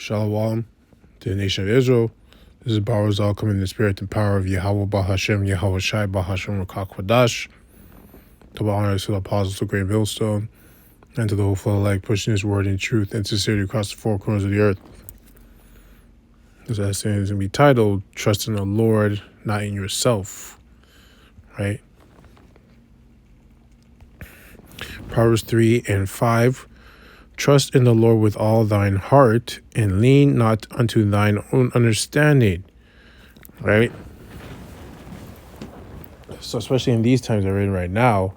Shalom to the nation of Israel. This is Barazal coming in the spirit and power of Yahweh Bahashem, Yahweh Shai Bahashem Rakak Kwadash. Double honors to the apostles of Great Millstone and to the hopeful alike, pushing his word in truth and sincerity across the four corners of the earth. This essay is going to be titled, Trust in the Lord, Not in Yourself. Right? Proverbs 3:5. Trust in the Lord with all thine heart, and lean not unto thine own understanding. Right? So especially in these times that we're in right now,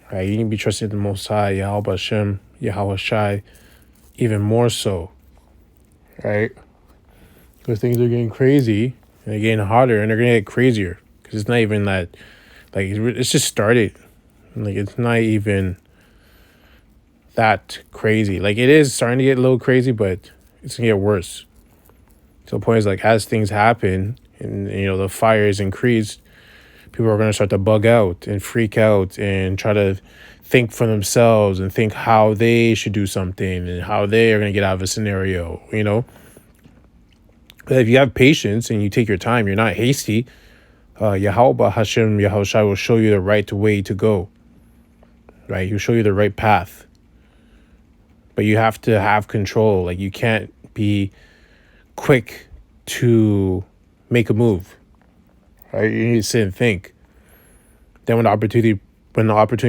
right, you can be trusting in the Most High, Yahweh Hashem, Yahweh Shai, even more so. Right? Because things are getting crazy, and they're getting hotter, and they're going to get crazier. Because it's not even that, like, it's just started. Like, it's not even that crazy. Like, it is starting to get a little crazy, but it's gonna get worse. So the point is, like, as things happen and the fire is increased, people are gonna start to bug out and freak out and try to think for themselves and think how they should do something and how they are gonna get out of a scenario. But if you have patience and you take your time, you're not hasty, Yahweh Hashem Yahweh Shai will show you the right way to go. Right? He'll show you the right path. But you have to have control. Like, you can't be quick to make a move. Right? You need to sit and think. Then when the opportunity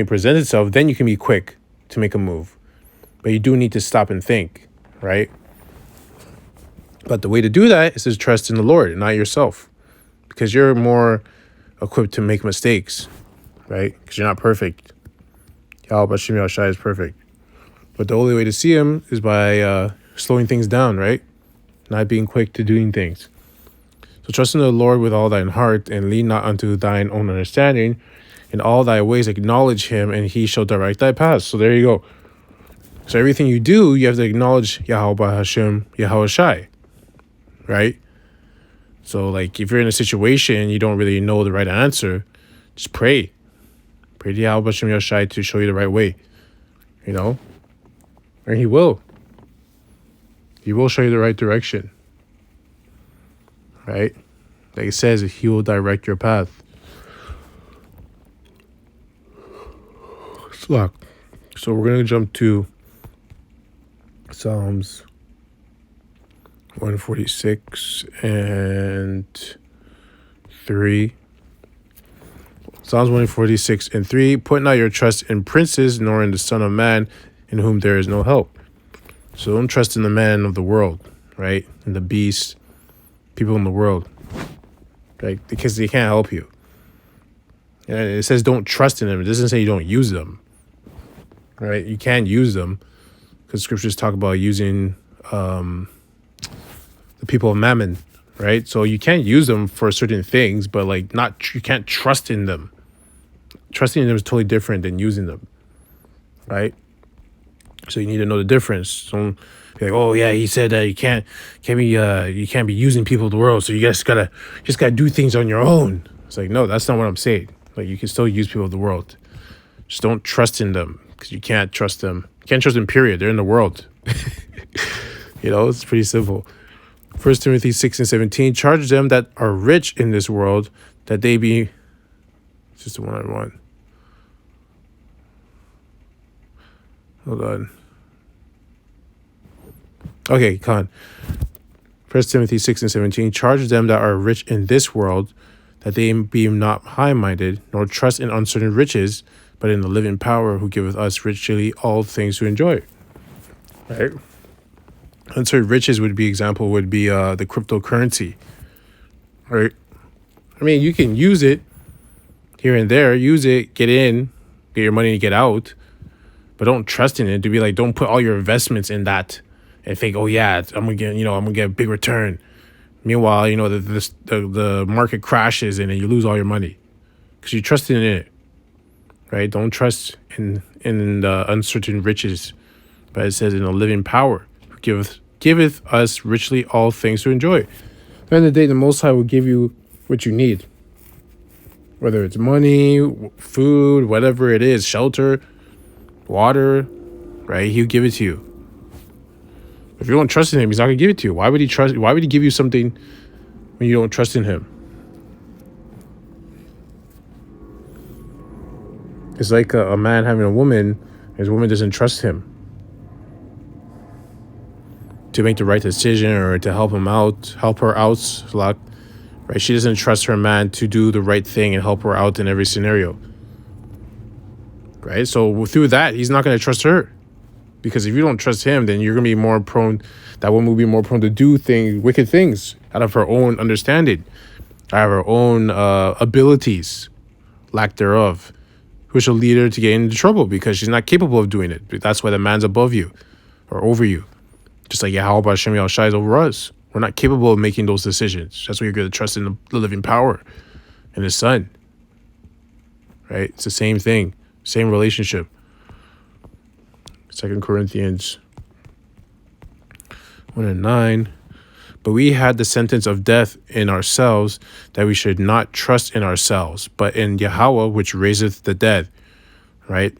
presents itself, then you can be quick to make a move. But you do need to stop and think, right? But the way to do that is to trust in the Lord and not yourself. Because you're more equipped to make mistakes, right? Because you're not perfect. Yahweh Shem Yahweh Shai is perfect. But the only way to see him is by slowing things down, right? Not being quick to doing things. So trust in the Lord with all thine heart, and lean not unto thine own understanding. In all thy ways acknowledge him, and he shall direct thy paths. So there you go. So everything you do, you have to acknowledge Yahweh Hashem, Yahweh Shai, right? So, like, if you're in a situation and you don't really know the right answer, just pray. Pray to Yahweh Hashem, Yahweh Shai to show you the right way, And he will. He will show you the right direction. Right? Like it says, he will direct your path. So we're going to jump to Psalms 146 and 3. Psalms 146 and 3. Put not your trust in princes, nor in the Son of Man, in whom there is no help. So don't trust in the man of the world, right? And the beast, people in the world, right? Because they can't help you. And it says don't trust in them. It doesn't say you don't use them, right? You can use them because scriptures talk about using the people of Mammon, right? So you can use them for certain things, but you can't trust in them. Trusting in them is totally different than using them, right? So you need to know the difference. Don't be like, oh yeah, he said that you can't be using people of the world. So you just gotta do things on your own. It's like, no, that's not what I'm saying. Like, you can still use people of the world. Just don't trust in them because you can't trust them. You can't trust them, period. They're in the world. It's pretty simple. 1 Timothy 6:17, charge them that are rich in this world that they be, it's just a one-on-one. Hold on. Okay, come on. 1 Timothy 6:17, charge them that are rich in this world, that they be not high-minded, nor trust in uncertain riches, but in the living power who giveth us richly all things to enjoy. Right? Uncertain riches would be the cryptocurrency. Right? I mean, you can use it here and there. Use it, get in, get your money to get out. But don't trust in it. To be like, don't put all your investments in that and think, oh yeah, I'm gonna get a big return. Meanwhile, the market crashes and then you lose all your money because you trusted in it, right? Don't trust in the uncertain riches, but it says in the living power, who giveth us richly all things to enjoy. At the end of the day, the Most High will give you what you need, whether it's money, food, whatever it is, shelter, water, right? He'll give it to you. If you don't trust in him, he's not gonna give it to you. Why would he give you something when you don't trust in him? It's like a man having a woman, his woman doesn't trust him to make the right decision or to help her out, like, right? She doesn't trust her man to do the right thing and help her out in every scenario, right? So through that, he's not going to trust her, because if you don't trust him, then you're going to be more prone, that woman will be more prone to do wicked things out of her own understanding, out of her own abilities, lack thereof, which will lead her to get into trouble because she's not capable of doing it. That's why the man's above you or over you. Just like Yahweh Hashem Yahushai is over us. We're not capable of making those decisions. That's why you're going to trust in the living power and his son. Right? It's the same thing. Same relationship. 2 Corinthians 1:9. But we had the sentence of death in ourselves, that we should not trust in ourselves, but in Yahweh, which raiseth the dead. Right?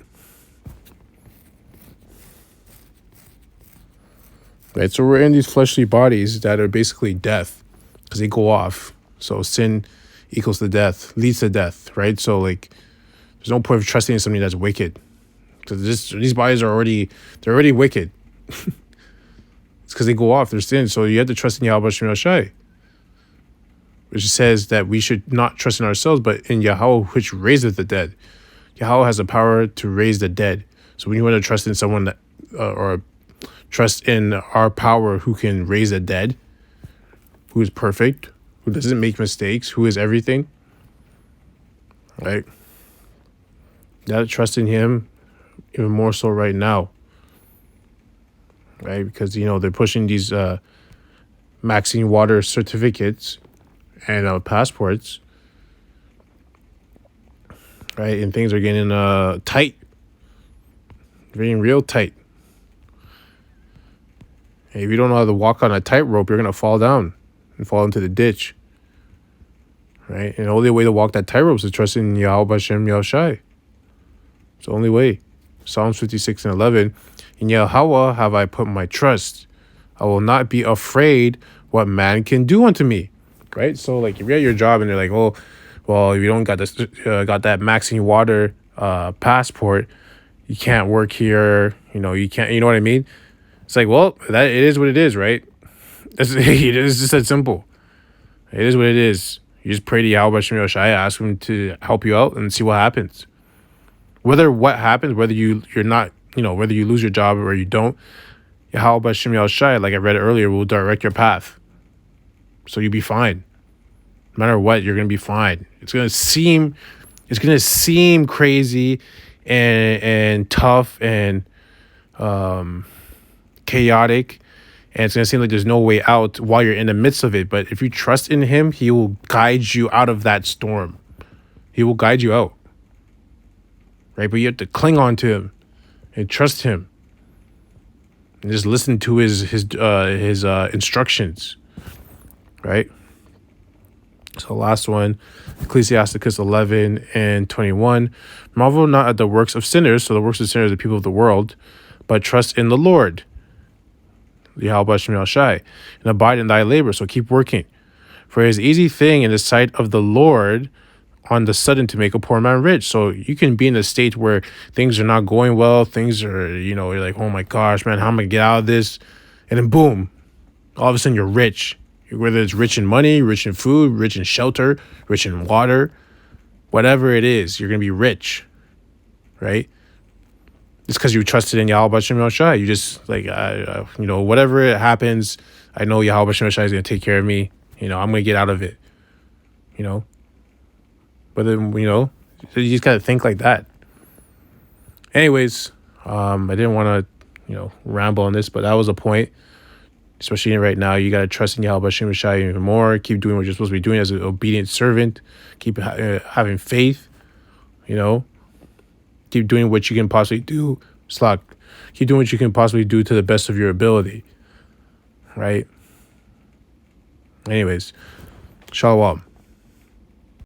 Right, so we're in these fleshly bodies that are basically death, because they go off. So sin equals the death, leads to death, right? So like, there's no point of trusting in something that's wicked, because these bodies are already wicked. It's because they go off, they're sin. So you have to trust in Yahweh Shem Yahushai, which says that we should not trust in ourselves, but in Yahweh, which raiseth the dead. Yahweh has the power to raise the dead. So when you want to trust in someone that, or trust in our power, who can raise the dead, who is perfect, who doesn't make mistakes, who is everything, right? You gotta trust in him even more so right now, right? Because, they're pushing these maxing water certificates and passports, right? And things are getting tight, getting real tight. Hey, if you don't know how to walk on a tightrope, you're going to fall down and fall into the ditch, right? And the only way to walk that tightrope is to trust in Yahweh Hashem Yahushai. It's the only way. Psalms 56:11. In Yahweh have I put my trust. I will not be afraid what man can do unto me, right? So like, if you're at your job and they're like, oh, well, if you don't got this, got that maxing water passport, you can't work here. You can't. You know what I mean? It's like, well, it is what it is, right? It's just that simple. It is what it is. You just pray to Yahweh Hashem Yahushai, ask him to help you out, and see what happens. Whether you're not, whether you lose your job or you don't, Yahweh Hashem Yahushai, like I read earlier, will direct your path. So you'll be fine. No matter what, you're gonna be fine. It's gonna seem crazy and tough and chaotic, and it's going to seem like there's no way out while you're in the midst of it. But if you trust in him, he will guide you out of that storm. He will guide you out, right? But you have to cling on to him and trust him and just listen to his instructions, right? So last one, Ecclesiasticus 11:21. Marvel not at the works of sinners, so the works of sinners are the people of the world, but trust in the Lord, Yahweh Hashem Yahushai, and abide in thy labor. So keep working. For it is easy thing in the sight of the Lord on the sudden to make a poor man rich. So you can be in a state where things are not going well. Things are, you're like, oh my gosh, man, how am I going to get out of this? And then boom, all of a sudden you're rich. Whether it's rich in money, rich in food, rich in shelter, rich in water, whatever it is, you're going to be rich, right? It's because you trusted in Yahweh Hashem Yahushai. You just like, whatever it happens, I know Yahweh Hashem Yahushai is going to take care of me. I'm going to get out of it, But then, you just got to think like that. Anyways, I didn't want to, ramble on this, but that was a point. Especially right now, you got to trust in Yahweh Hashem Yahushai even more. Keep doing what you're supposed to be doing as an obedient servant. Keep having faith, Keep doing what you can possibly do. Keep doing what you can possibly do to the best of your ability. Right? Anyways, shalom.